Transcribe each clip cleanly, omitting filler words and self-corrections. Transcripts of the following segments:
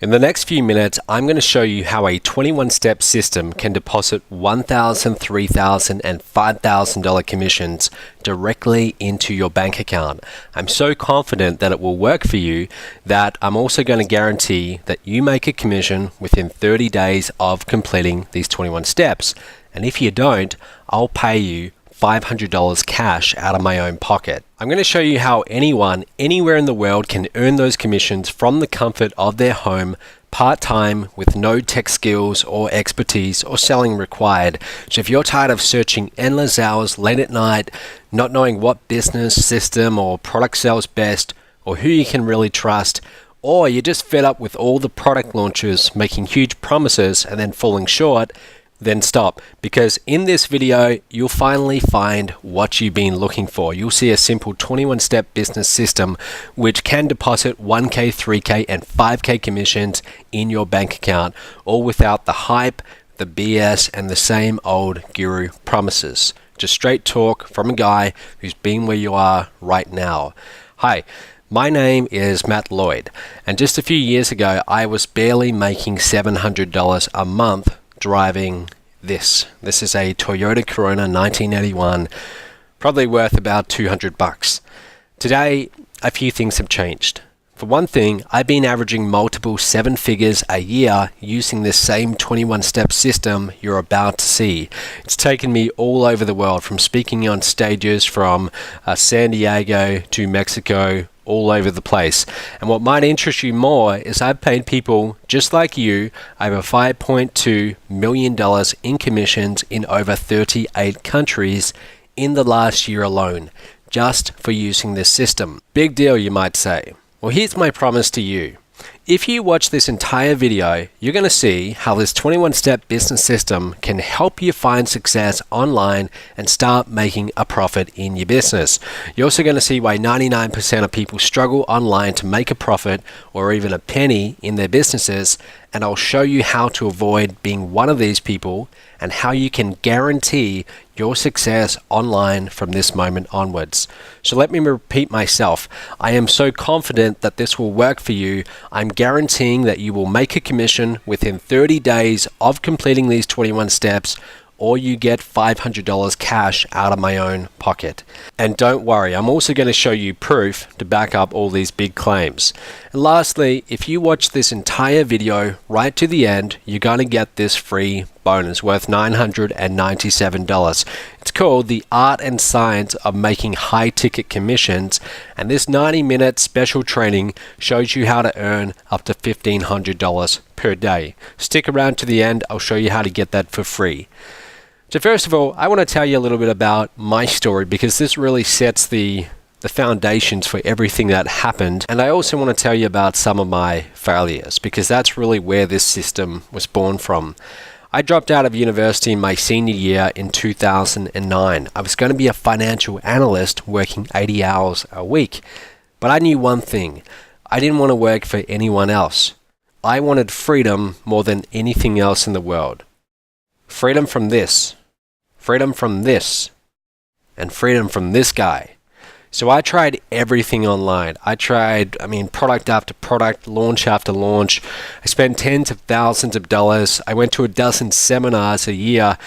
In the next few minutes, I'm going to show you how a 21-step system can deposit $1,000, $3,000, and $5,000 commissions directly into your bank account. I'm so confident that it will work for you that I'm also going to guarantee that you make a commission within 30 days of completing these 21 steps. And if you don't, I'll pay you $500 cash out of my own pocket. I'm going to show you how anyone, anywhere in the world can earn those commissions from the comfort of their home, part-time, with no tech skills or expertise or selling required. So if you're tired of searching endless hours late at night, not knowing what business, system, or product sells best, or who you can really trust, or you're just fed up with all the product launches making huge promises and then falling short, then stop, because in this video you'll finally find what you've been looking for. You'll see a simple 21-step business system which can deposit 1K, 3K, and 5K commissions in your bank account, all without the hype, the BS, and the same old guru promises. Just straight talk from a guy who's been where you are right now. Hi, my name is Matt Lloyd, and just a few years ago I was barely making $700 a month driving this. This is a Toyota Corona 1981, probably worth about $200. Today, a few things have changed. For one thing, I've been averaging multiple 7 figures a year using this same 21-step system you're about to see. It's taken me all over the world, from speaking on stages from San Diego to Mexico, all over the place. And what might interest you more is I've paid people just like you over $5.2 million in commissions in over 38 countries in the last year alone, just for using this system. Big deal, you might say. Well, here's my promise to you. If you watch this entire video, you're going to see how this 21-step business system can help you find success online and start making a profit in your business. You're also going to see why 99% of people struggle online to make a profit or even a penny in their businesses, and I'll show you how to avoid being one of these people and how you can guarantee your success online from this moment onwards. So let me repeat myself. I am so confident that this will work for you. I'm guaranteeing that you will make a commission within 30 days of completing these 21 steps, or you get $500 cash out of my own pocket. And don't worry, I'm also going to show you proof to back up all these big claims. And lastly, if you watch this entire video right to the end, you're going to get this free bonus worth $997. It's called The Art and Science of Making High Ticket Commissions, and this 90-minute special training shows you how to earn up to $1,500 per day. Stick around to the end, I'll show you how to get that for free. So first of all, I want to tell you a little bit about my story, because this really sets the foundations for everything that happened. And I also want to tell you about some of my failures, because that's really where this system was born from. I dropped out of university in my senior year in 2009. I was going to be a financial analyst working 80 hours a week. But I knew one thing. I didn't want to work for anyone else. I wanted freedom more than anything else in the world. Freedom from this, freedom from this, and freedom from this guy. So I tried everything online. I tried, product after product, launch after launch. I spent tens of thousands of dollars. I went to a dozen seminars a year,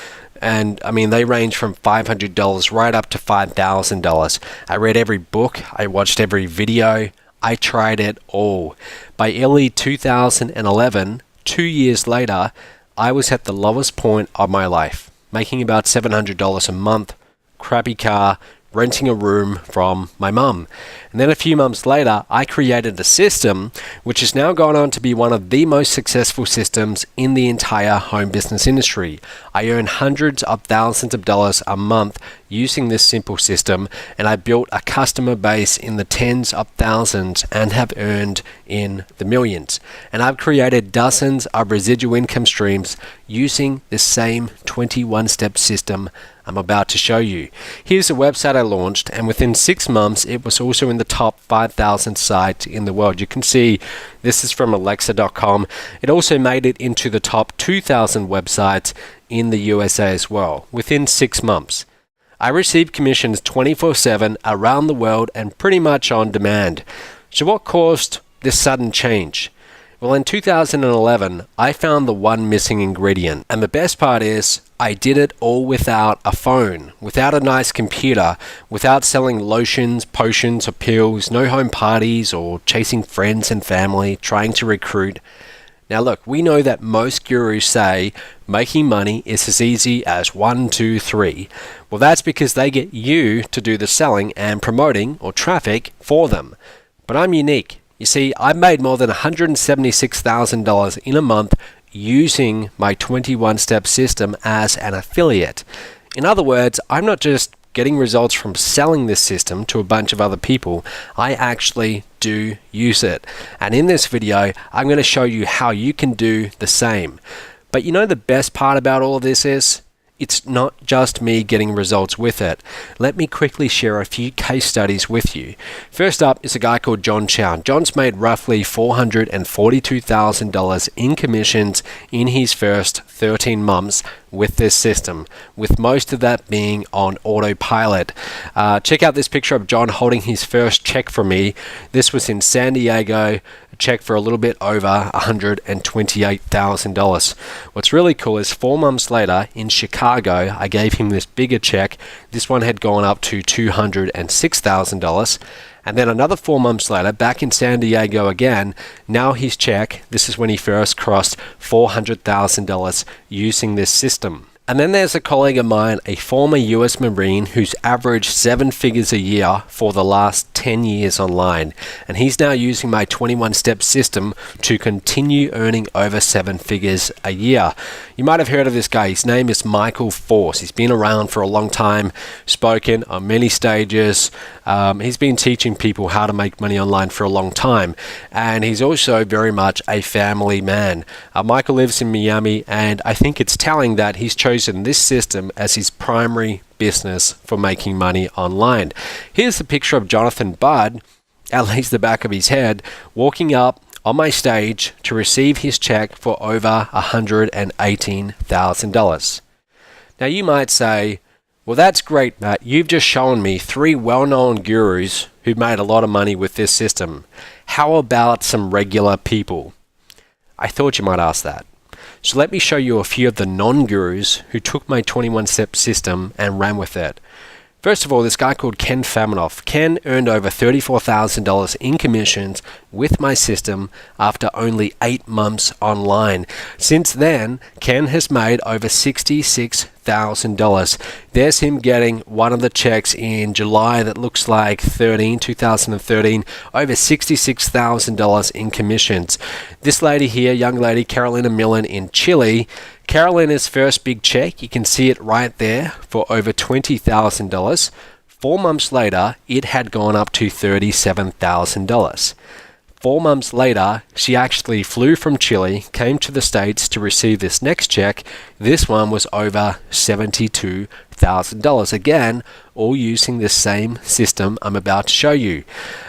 and they range from $500 right up to $5,000. I read every book. I watched every video. I tried it all. By early 2011, 2 years later, I was at the lowest point of my life, making about $700 a month, crappy car, renting a room from my mum. And then a few months later, I created a system which has now gone on to be one of the most successful systems in the entire home business industry. I earn hundreds of thousands of dollars a month using this simple system, and I built a customer base in the tens of thousands and have earned in the millions. And I've created dozens of residual income streams using this same 21-step system I'm about to show you. Here's a website I launched, and within 6 months it was also in the top 5,000 sites in the world. You can see this is from Alexa.com. It also made it into the top 2,000 websites in the USA as well within 6 months. I received commissions 24/7 around the world and pretty much on demand. So what caused this sudden change? Well, in 2011, I found the one missing ingredient. And the best part is, I did it all without a phone, without a nice computer, without selling lotions, potions, or pills, no home parties, or chasing friends and family, trying to recruit. Now look, we know that most gurus say making money is as easy as 1, 2, 3. Well, that's because they get you to do the selling and promoting or traffic for them. But I'm unique. You see, I made more than $176,000 in a month using my 21-step system as an affiliate. In other words, I'm not just getting results from selling this system to a bunch of other people. I actually do use it. And in this video, I'm going to show you how you can do the same. But you know the best part about all of this is? It's not just me getting results with it. Let me quickly share a few case studies with you. First up is a guy called John Chow. John's made roughly $442,000 in commissions in his first 13 months with this system, with most of that being on autopilot. Check out this picture of John holding his first check from me. This was in San Diego, a check for a little bit over $128,000. What's really cool is 4 months later in Chicago, I gave him this bigger check. This one had gone up to $206,000. And then another 4 months later, back in San Diego again, now his check, this is when he first crossed $400,000 using this system. And then there's a colleague of mine, a former US Marine who's averaged 7 figures a year for the last 10 years online. And he's now using my 21-step system to continue earning over 7 figures a year. You might have heard of this guy. His name is Michael Force. He's been around for a long time, spoken on many stages. He's been teaching people how to make money online for a long time. And he's also very much a family man. Michael lives in Miami, and I think it's telling that he's chosen this system as his primary business for making money online. Here's a picture of Jonathan Budd, at least the back of his head, walking up on my stage to receive his check for over $118,000. Now you might say, well, that's great, Matt. You've just shown me 3 well-known gurus who made a lot of money with this system. How about some regular people? I thought you might ask that. So let me show you a few of the non-gurus who took my 21-step system and ran with it. First of all, this guy called Ken Faminoff. Ken earned over $34,000 in commissions with my system after only 8 months online. Since then, Ken has made over $66,000. There's him getting one of the checks in July that looks like 2013, over $66,000 in commissions. This lady here, young lady, Carolina Millen in Chile, Carolina's first big check, you can see it right there, for over $20,000. 4 months later, it had gone up to $37,000. 4 months later, she actually flew from Chile, came to the States to receive this next check. This one was over $72,000. Again, all using the same system I'm about to show you.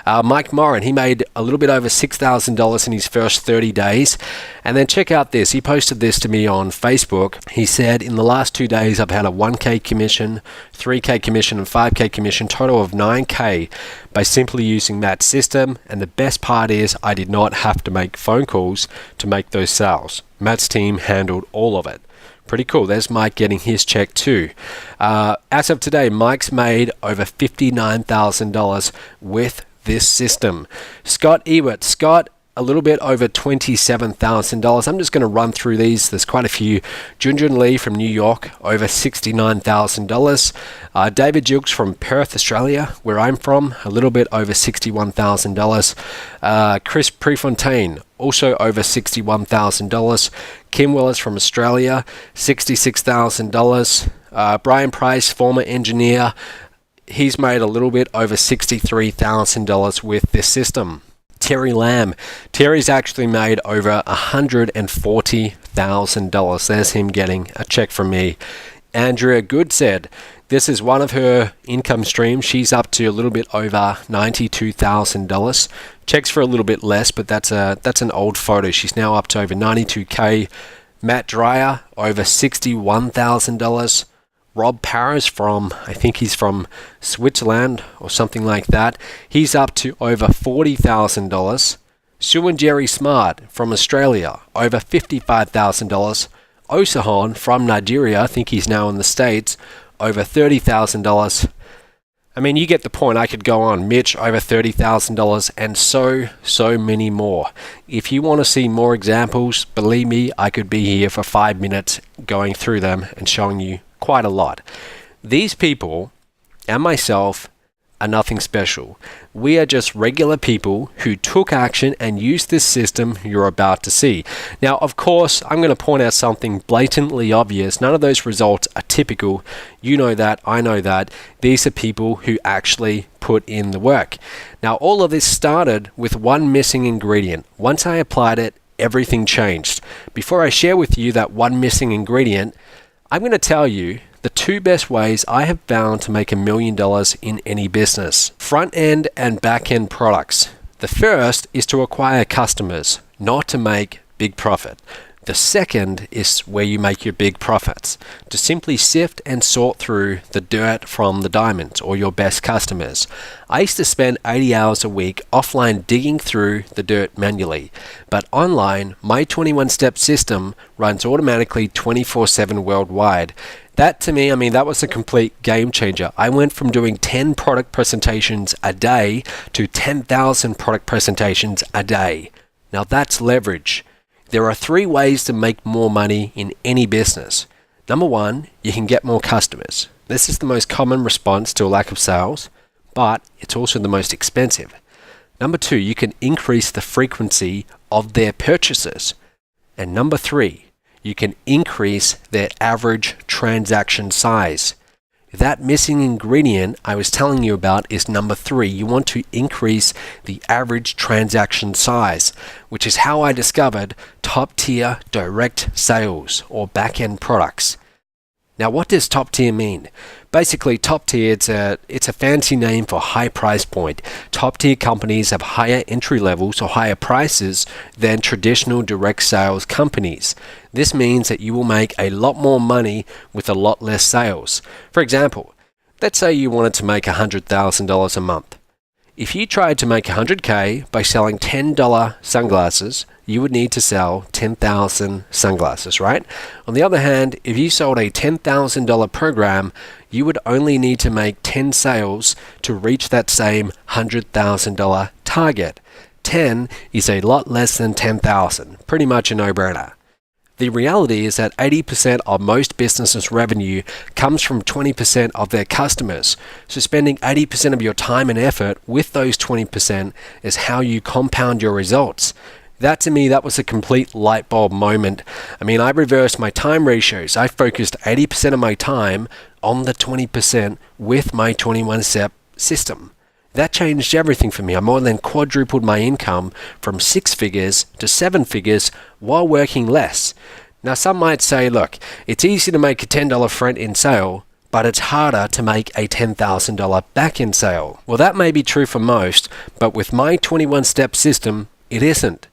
Mike Morin, he made a little bit over $6,000 in his first 30 days. And then check out this. He posted this to me on Facebook. He said, in the last 2 days, I've had a 1K commission, 3K commission, and 5K commission, total of 9K by simply using that system. And the best part is I did not have to make phone calls to make those sales. Matt's team handled all of it. Pretty cool. There's Mike getting his check too. As of today, Mike's made over $59,000 with this system. Scott Ewert. Scott, a little bit over $27,000. I'm just going to run through these. There's quite a few. Junjun Lee from New York, over $69,000. David Jukes from Perth, Australia, where I'm from, a little bit over $61,000. Chris Prefontaine, also over $61,000. Kim Willis from Australia, $66,000. Brian Price, former engineer, he's made a little bit over $63,000 with this system. Terry Lamb. Terry's actually made over $140,000. There's him getting a check from me. Andrea Good said, this is one of her income streams. She's up to a little bit over $92,000. Checks for a little bit less, but that's an old photo. She's now up to over $92K. Matt Dreyer, over $61,000. Rob Paris I think he's from Switzerland or something like that. He's up to over $40,000. Sue and Jerry Smart from Australia, over $55,000. Osahan from Nigeria, I think he's now in the States, over $30,000. I mean, you get the point. I could go on. Mitch, over $30,000, and so many more. If you want to see more examples, believe me, I could be here for 5 minutes going through them and showing you quite a lot. These people and myself are nothing special. We are just regular people who took action and used this system you're about to see. Now, of course, I'm going to point out something blatantly obvious. None of those results are typical. You know that, I know that. These are people who actually put in the work. Now, all of this started with one missing ingredient. Once I applied it, everything changed. Before I share with you that one missing ingredient, I'm going to tell you the 2 best ways I have found to make $1 million in any business. Front end and back end products. The first is to acquire customers, not to make big profit. The second is where you make your big profits, to simply sift and sort through the dirt from the diamonds or your best customers. I used to spend 80 hours a week offline digging through the dirt manually, but online, my 21-step system runs automatically 24/7 worldwide. That to me, that was a complete game changer. I went from doing 10 product presentations a day to 10,000 product presentations a day. Now that's leverage. There are 3 ways to make more money in any business. Number 1, you can get more customers. This is the most common response to a lack of sales, but it's also the most expensive. Number 2, you can increase the frequency of their purchases. And number 3, you can increase their average transaction size. That missing ingredient I was telling you about is number 3. You want to increase the average transaction size, which is how I discovered top tier direct sales or back-end products. Now, what does top tier mean? Basically, top tier, it's a fancy name for high price point. Top tier companies have higher entry levels or higher prices than traditional direct sales companies. This means that you will make a lot more money with a lot less sales. For example, let's say you wanted to make $100,000 a month. If you tried to make $100K by selling $10 sunglasses, you would need to sell 10,000 sunglasses, right? On the other hand, if you sold a $10,000 program, you would only need to make 10 sales to reach that same $100,000 target. 10 is a lot less than 10,000, pretty much a no-brainer. The reality is that 80% of most businesses' revenue comes from 20% of their customers. So spending 80% of your time and effort with those 20% is how you compound your results. That to me, that was a complete light bulb moment. I reversed my time ratios. I focused 80% of my time on the 20% with my 21-step system. That changed everything for me. I more than quadrupled my income from 6 figures to 7 figures while working less. Now, some might say, look, it's easy to make a $10 front-end sale, but it's harder to make a $10,000 back-end sale. Well, that may be true for most, but with my 21-step system, it isn't.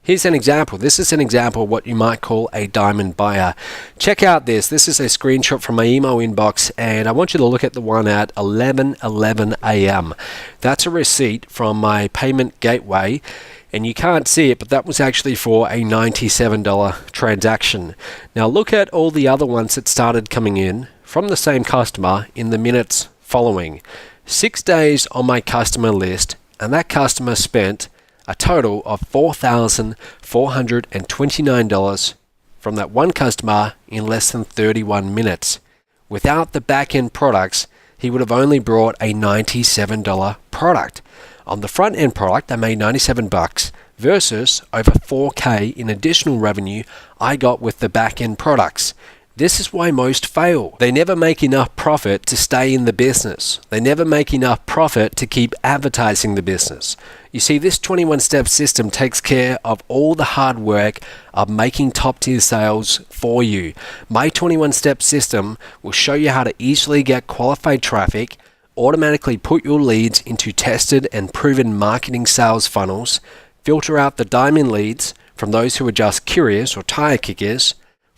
Here's an example. This is an example of what you might call a diamond buyer. Check out this. This is a screenshot from my email inbox, and I want you to look at the one at 11:11 a.m. That's a receipt from my payment gateway, and you can't see it, but that was actually for a $97 transaction. Now look at all the other ones that started coming in from the same customer in the minutes following. 6 days on my customer list, and that customer spent a total of $4,429 from that one customer in less than 31 minutes. Without the back-end products, he would have only brought a $97 product. On the front-end product, I made $97 versus over $4K in additional revenue I got with the back-end products. This is why most fail. They never make enough profit to stay in the business. They never make enough profit to keep advertising the business. You see, this 21-step system takes care of all the hard work of making top-tier sales for you. My 21-step system will show you how to easily get qualified traffic, automatically put your leads into tested and proven marketing sales funnels, filter out the diamond leads from those who are just curious or tire kickers,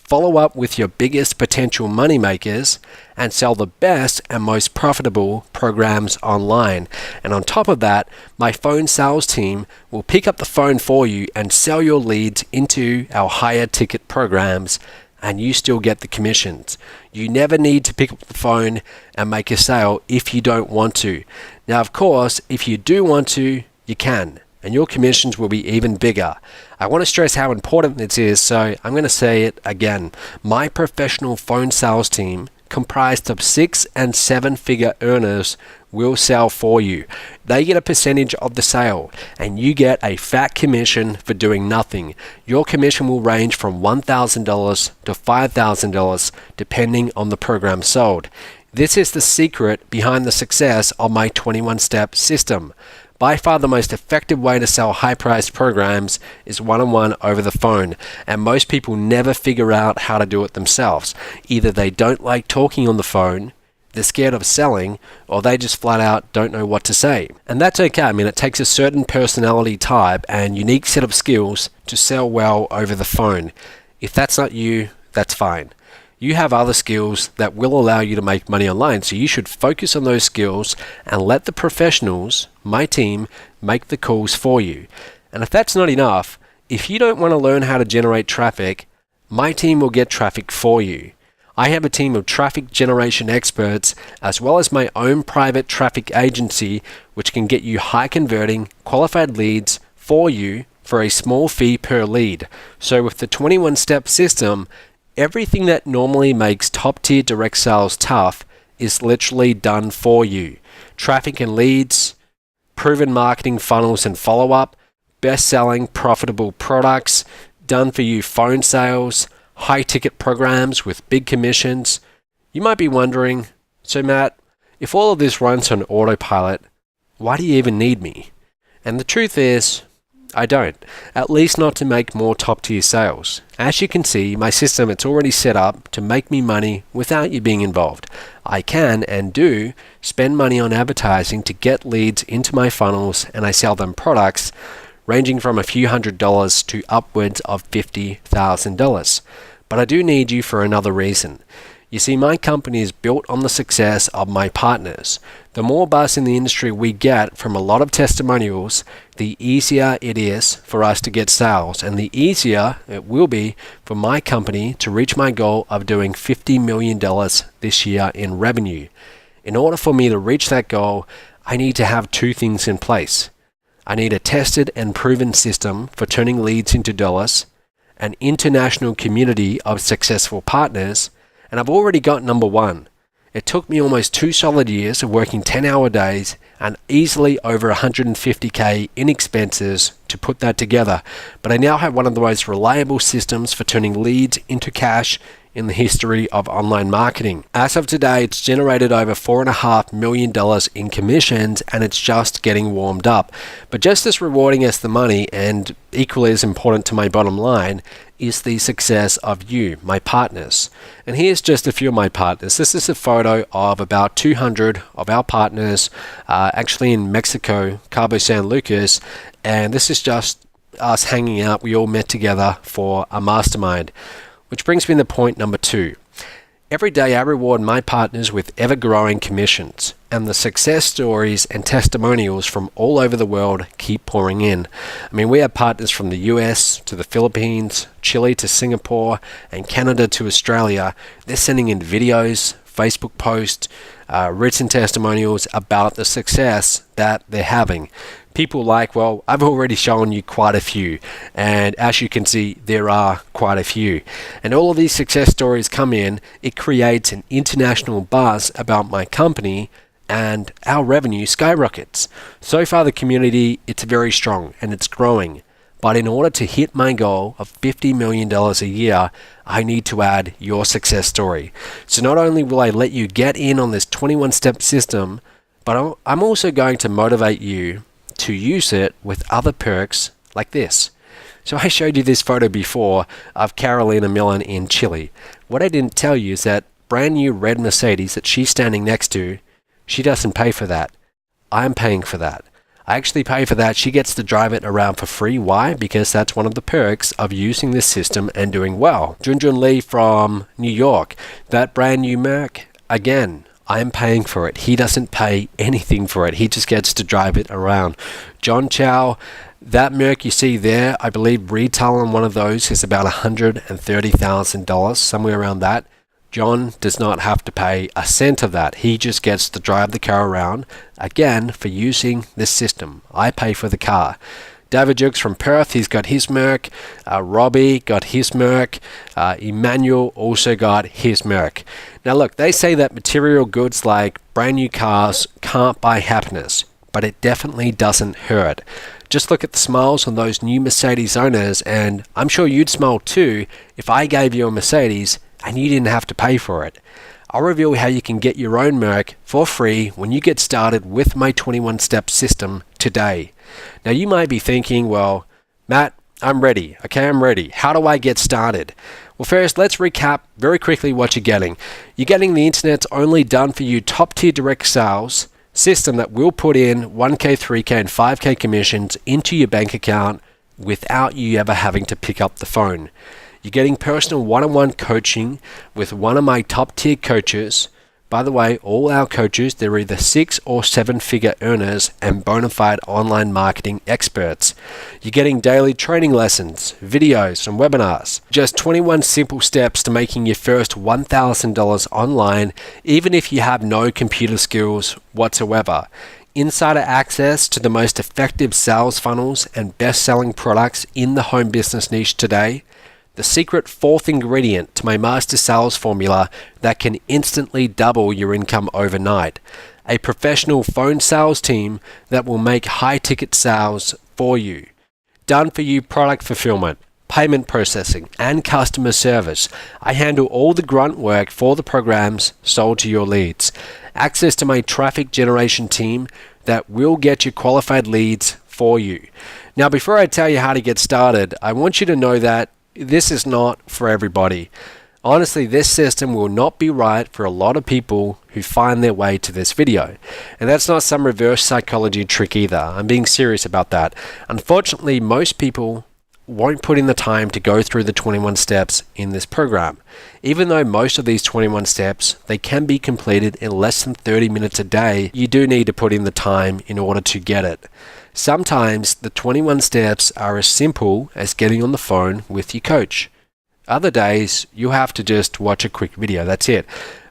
follow up with your biggest potential money makers, and sell the best and most profitable programs online. And on top of that, my phone sales team will pick up the phone for you and sell your leads into our higher ticket programs, and you still get the commissions. You never need to pick up the phone and make a sale if you don't want to. Now, of course, if you do want to, you can, and your commissions will be even bigger. I want to stress how important this is, so I'm going to say it again. My professional phone sales team, comprised of 6 and 7-figure earners, will sell for you. They get a percentage of the sale, and you get a fat commission for doing nothing. Your commission will range from $1,000 to $5,000 depending on the program sold. This is the secret behind the success of my 21-step system. By far the most effective way to sell high-priced programs is one-on-one over the phone, and most people never figure out how to do it themselves. Either they don't like talking on the phone, they're scared of selling, or they just flat out don't know what to say. And that's okay. I mean, it takes a certain personality type and unique set of skills to sell well over the phone. If that's not you, that's fine. You have other skills that will allow you to make money online, so you should focus on those skills and let the professionals, my team, make the calls for you. And if that's not enough, if you don't want to learn how to generate traffic, my team will get traffic for you. I have a team of traffic generation experts, as well as my own private traffic agency, which can get you high converting, qualified leads for you for a small fee per lead. So with the 21-step system, everything that normally makes top-tier direct sales tough is literally done for you. Traffic and leads, proven marketing funnels and follow-up, best-selling profitable products, done-for-you phone sales, high-ticket programs with big commissions. You might be wondering, so Matt, if all of this runs on autopilot, why do you even need me? And the truth is, I don't, at least not to make more top-tier sales. As you can see, my system, it's already set up to make me money without you being involved. I can and do spend money on advertising to get leads into my funnels, and I sell them products ranging from a few $100s to upwards of $50,000. But I do need you for another reason. You see, my company is built on the success of my partners. The more buzz in the industry we get from a lot of testimonials, the easier it is for us to get sales, and the easier it will be for my company to reach my goal of doing $50 million this year in revenue. In order for me to reach that goal, I need to have two things in place. I need a tested and proven system for turning leads into dollars, an international community of successful partners, and I've already got number one. It took me almost 2 solid years of working 10-hour days and easily over $150K in expenses to put that together. But I now have one of the most reliable systems for turning leads into cash in the history of online marketing. As of today, it's generated over $4.5 million in commissions, and it's just getting warmed up. But just as rewarding as the money, and equally as important to my bottom line, is the success of you, my partners. And here's just a few of my partners. This is a photo of about 200 of our partners, actually in Mexico, Cabo San Lucas, and this is just us hanging out. We all met together for a mastermind. Which brings me to point number 2. Every day I reward my partners with ever-growing commissions, and the success stories and testimonials from all over the world keep pouring in. I mean, we have partners from the US to the Philippines, Chile to Singapore, and Canada to Australia. They're sending in videos, Facebook posts, written testimonials about the success that they're having. People like, well, I've already shown you quite a few, and as you can see, there are quite a few. And all of these success stories come in, it creates an international buzz about my company, and our revenue skyrockets. So far the community, it's very strong and it's growing. But in order to hit my goal of $50 million a year, I need to add your success story. So not only will I let you get in on this 21-step system, but I'm also going to motivate you to use it with other perks like this. So I showed you this photo before of Carolina Millen in Chile. What I didn't tell you is that brand new red Mercedes that she's standing next to, she doesn't pay for that. I'm paying for that. I actually pay for that. She gets to drive it around for free. Why? Because that's one of the perks of using this system and doing well. Junjun Lee from New York, that brand new Merc, again, I'm paying for it. He doesn't pay anything for it. He just gets to drive it around. John Chow, that Merc you see there, I believe retail on one of those is about $130,000, somewhere around that. John does not have to pay a cent of that. He just gets to drive the car around, again, for using this system. I pay for the car. David Jukes from Perth, he's got his Merc. Robbie got his Merc. Emmanuel also got his Merc. Now look, they say that material goods like brand new cars can't buy happiness, but it definitely doesn't hurt. Just look at the smiles on those new Mercedes owners, and I'm sure you'd smile too if I gave you a Mercedes and you didn't have to pay for it. I'll reveal how you can get your own Merc for free when you get started with my 21-step system today. Now you might be thinking, well, Matt, I'm ready. Okay, I'm ready. How do I get started? Well, first, let's recap very quickly what you're getting. You're getting the internet's only done for you top-tier direct sales system that will put in 1K, 3K, and 5K commissions into your bank account without you ever having to pick up the phone. You're getting personal one-on-one coaching with one of my top-tier coaches. By the way, all our coaches, they're either 6 or 7-figure earners and bona fide online marketing experts. You're getting daily training lessons, videos, and webinars. Just 21 simple steps to making your first $1,000 online, even if you have no computer skills whatsoever. Insider access to the most effective sales funnels and best-selling products in the home business niche today. The secret fourth ingredient to my master sales formula that can instantly double your income overnight. A professional phone sales team that will make high-ticket sales for you. Done for you product fulfillment, payment processing, and customer service. I handle all the grunt work for the programs sold to your leads. Access to my traffic generation team that will get you qualified leads for you. Now, before I tell you how to get started, I want you to know that this is not for everybody. Honestly, this system will not be right for a lot of people who find their way to this video. And that's not some reverse psychology trick either. I'm being serious about that. Unfortunately, most people won't put in the time to go through the 21 steps in this program. Even though most of these 21 steps, they can be completed in less than 30 minutes a day, you do need to put in the time in order to get it. Sometimes the 21 steps are as simple as getting on the phone with your coach. Other days, you have to just watch a quick video, that's it.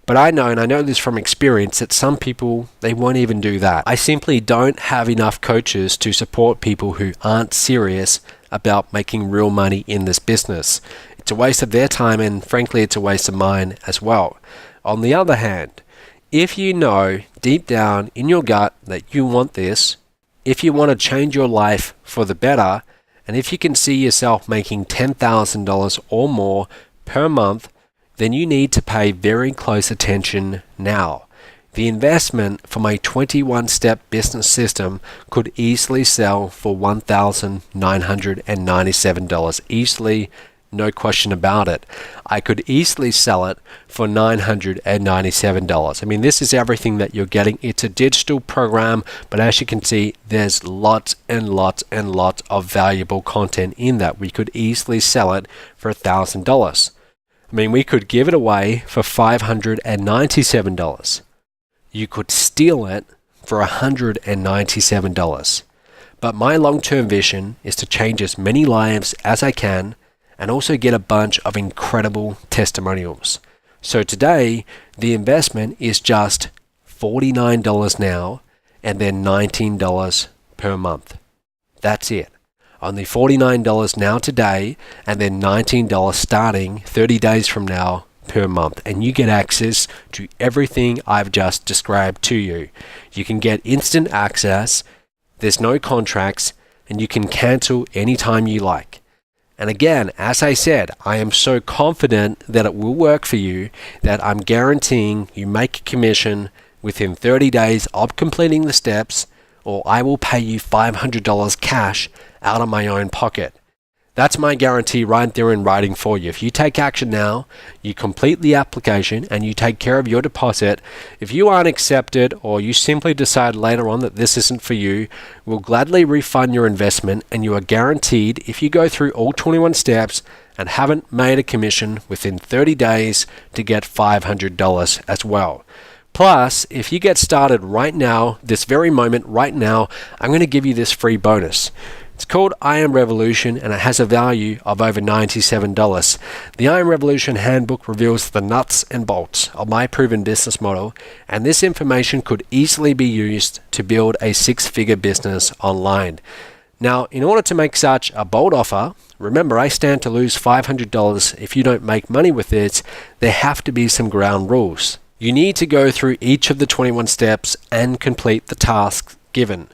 But I know, and I know this from experience, that some people, they won't even do that. I simply don't have enough coaches to support people who aren't serious about making real money in this business. It's a waste of their time, and frankly, it's a waste of mine as well. On the other hand, if you know deep down in your gut that you want this, if you want to change your life for the better, and if you can see yourself making $10,000 or more per month, then you need to pay very close attention now. The investment for my 21-step business system could easily sell for $1,997. Easily, no question about it. I could easily sell it for $997. I mean, this is everything that you're getting. It's a digital program, but as you can see, there's lots and lots and lots of valuable content in that. We could easily sell it for $1,000. I mean, we could give it away for $597. You could steal it for $197. But my long-term vision is to change as many lives as I can and also get a bunch of incredible testimonials. So today, the investment is just $49 now and then $19 per month. That's it. Only $49 now today and then $19 starting 30 days from now per month. And you get access to everything I've just described to you. You can get instant access, there's no contracts, and you can cancel anytime you like. And again, as I said, I am so confident that it will work for you that I'm guaranteeing you make a commission within 30 days of completing the steps, or I will pay you $500 cash out of my own pocket. That's my guarantee right there in writing for you. If you take action now, you complete the application, and you take care of your deposit, if you aren't accepted or you simply decide later on that this isn't for you, we'll gladly refund your investment, and you are guaranteed, if you go through all 21 steps and haven't made a commission within 30 days, to get $500 as well. Plus, if you get started right now, this very moment, right now, I'm going to give you this free bonus. It's called I Am Revolution, and it has a value of over $97. The I Am Revolution handbook reveals the nuts and bolts of my proven business model, and this information could easily be used to build a six-figure business online. Now, in order to make such a bold offer, remember, I stand to lose $500 if you don't make money with it. There have to be some ground rules. You need to go through each of the 21 steps and complete the tasks given.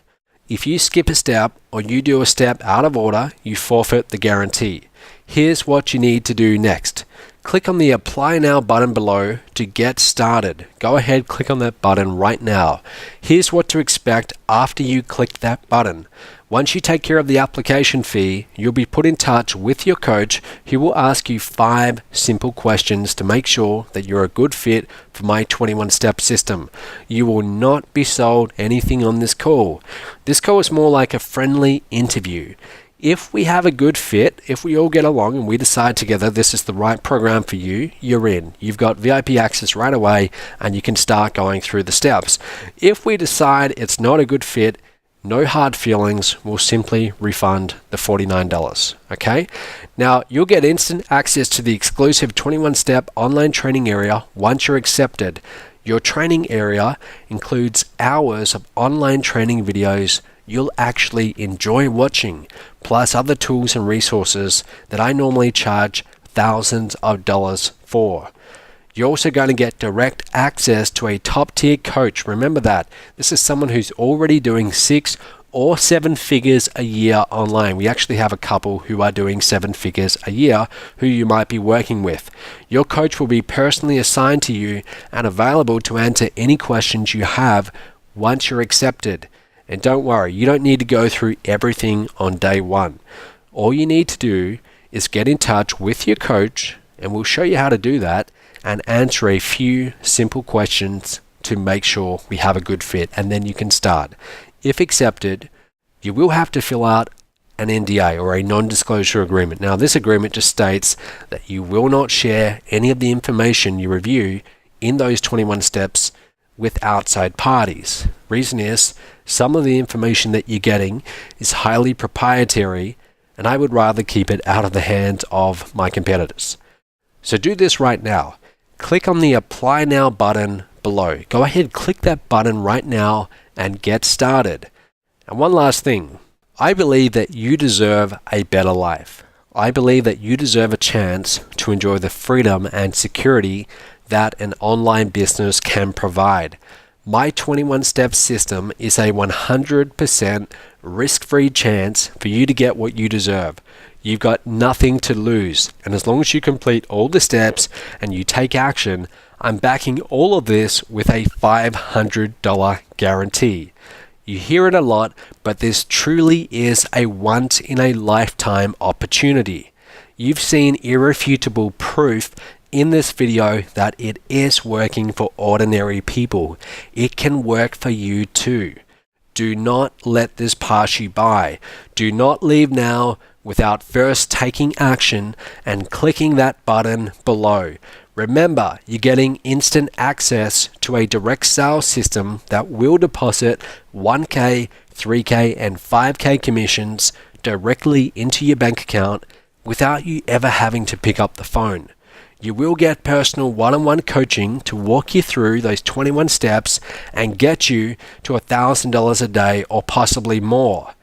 If you skip a step or you do a step out of order, you forfeit the guarantee. Here's what you need to do next. Click on the Apply Now button below to get started. Go ahead, click on that button right now. Here's what to expect after you click that button. Once you take care of the application fee, you'll be put in touch with your coach, who will ask you 5 simple questions to make sure that you're a good fit for my 21-step system. You will not be sold anything on this call. This call is more like a friendly interview. If we have a good fit, if we all get along and we decide together this is the right program for you, you're in. You've got VIP access right away, and you can start going through the steps. If we decide it's not a good fit, no hard feelings, we'll simply refund the $49, okay? Now, you'll get instant access to the exclusive 21-step online training area once you're accepted. Your training area includes hours of online training videos you'll actually enjoy watching, plus other tools and resources that I normally charge thousands of dollars for. You're also going to get direct access to a top-tier coach. Remember that. This is someone who's already doing 6 or 7 figures a year online. We actually have a couple who are doing 7 figures a year who you might be working with. Your coach will be personally assigned to you and available to answer any questions you have once you're accepted. And don't worry, you don't need to go through everything on day one. All you need to do is get in touch with your coach, and we'll show you how to do that, and answer a few simple questions to make sure we have a good fit, and then you can start. If accepted, you will have to fill out an NDA, or a non-disclosure agreement. Now, this agreement just states that you will not share any of the information you review in those 21 steps with outside parties. Reason is, some of the information that you're getting is highly proprietary, and I would rather keep it out of the hands of my competitors. So do this right now. Click on the Apply Now button below. Go ahead, click that button right now and get started. And one last thing. I believe that you deserve a better life. I believe that you deserve a chance to enjoy the freedom and security that an online business can provide. My 21-step system is a 100% risk-free chance for you to get what you deserve. You've got nothing to lose, and as long as you complete all the steps and you take action, I'm backing all of this with a $500 guarantee. You hear it a lot, but this truly is a once-in-a-lifetime opportunity. You've seen irrefutable proof in this video that it is working for ordinary people. It can work for you too. Do not let this pass you by. Do not leave now without first taking action and clicking that button below. Remember, you're getting instant access to a direct sales system that will deposit 1K, 3K, and 5K commissions directly into your bank account without you ever having to pick up the phone. You will get personal one-on-one coaching to walk you through those 21 steps and get you to $1,000 a day or possibly more.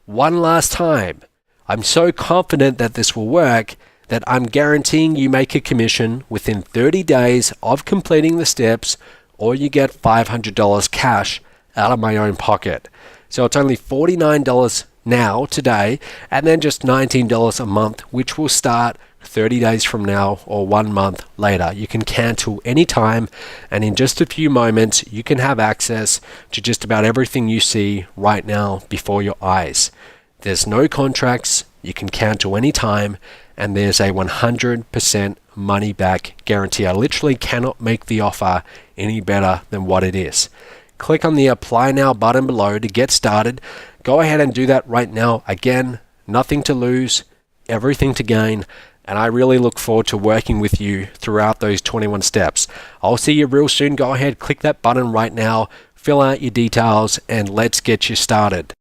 One last time, I'm so confident that this will work that I'm guaranteeing you make a commission within 30 days of completing the steps, or you get $500 cash out of my own pocket. So it's only $49 now, today, and then just $19 a month, which will start 30 days from now or 1 month later. You can cancel anytime, and in just a few moments, you can have access to just about everything you see right now before your eyes. There's no contracts, you can cancel any time, and there's a 100% money back guarantee. I literally cannot make the offer any better than what it is. Click on the Apply Now button below to get started. Go ahead and do that right now. Again, nothing to lose, everything to gain, and I really look forward to working with you throughout those 21 steps. I'll see you real soon. Go ahead, click that button right now, fill out your details, and let's get you started.